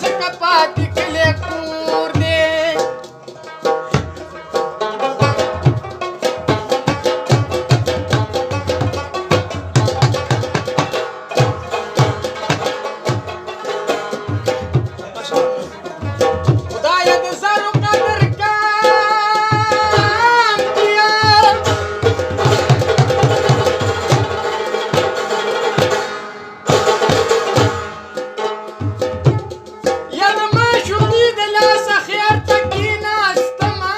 ځکه پاتې کلی کور دی خدایه د زرو قدر کم کړه یا د معشوقې د لاسه خیر ته کېناستمه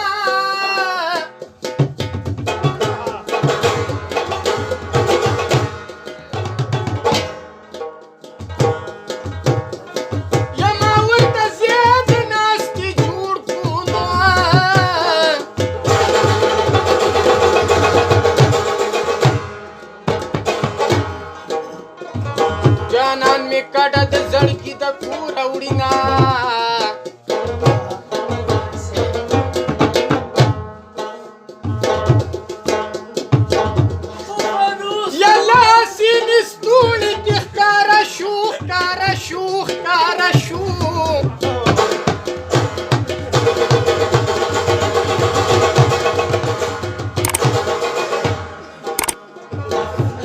یا ما ورته زیاتې ناستې جوړ کړو نو جانان مې کډه د زړګي د کوره وړينه یا لاسې مې ستوني کې ښکاره شو ښکاره شو ښکاره شو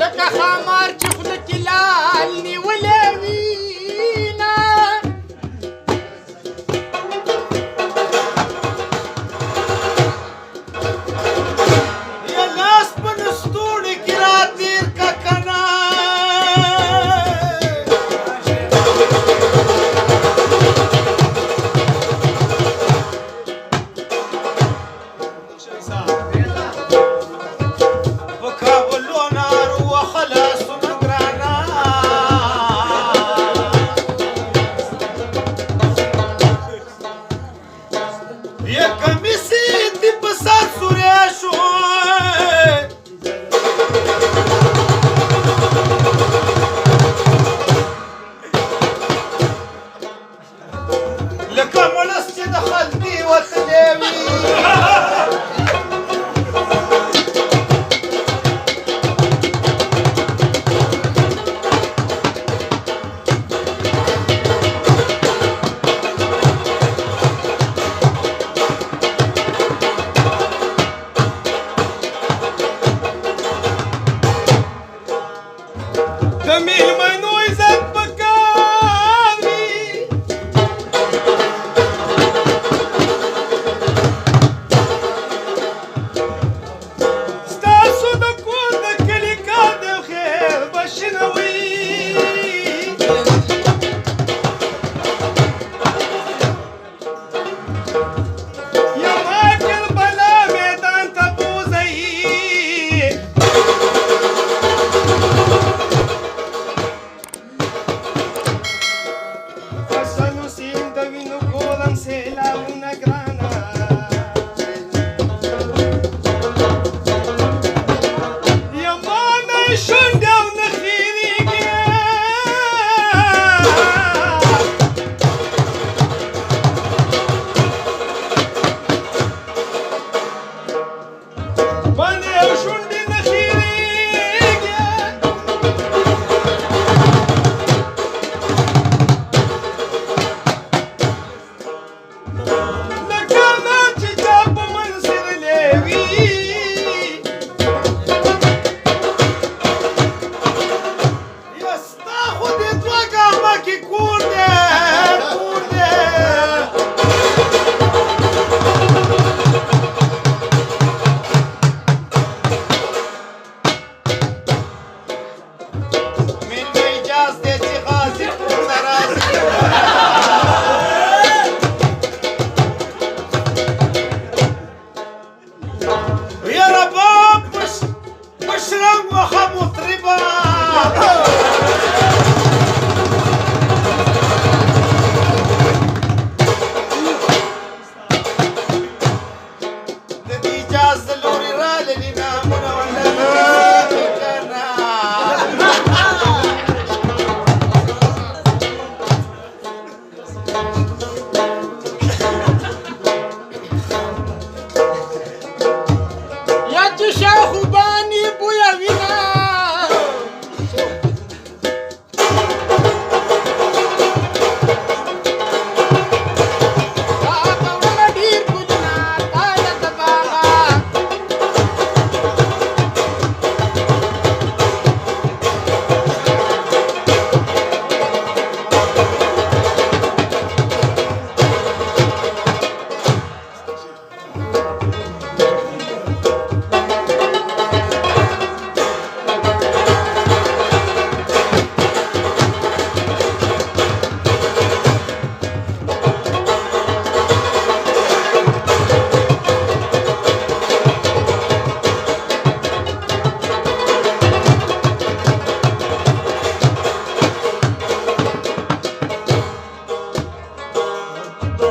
لکه ښامار چې خوله کې لال نیولی وینه یا لاس په ستوري کې را تېر که کنه په کابلو نارو وخله سونه ګرانه یا کمیسې دې په سر سوری شو لکه ملس چې د خلدي وتلی وي د مېلمنو عزت پکار وي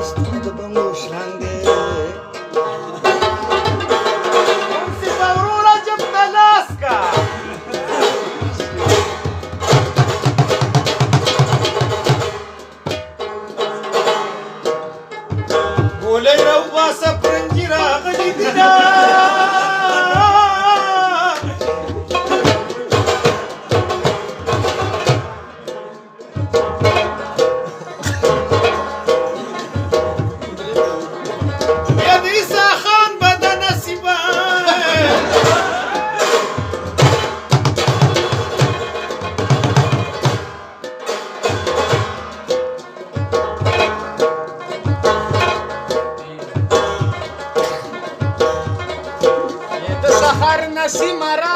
ستوري د بنګو شان دی اوسې به وروره جب ته لاس کا ګولۍ راوباسه پرنګي راغلي دي دا سحر نسیم را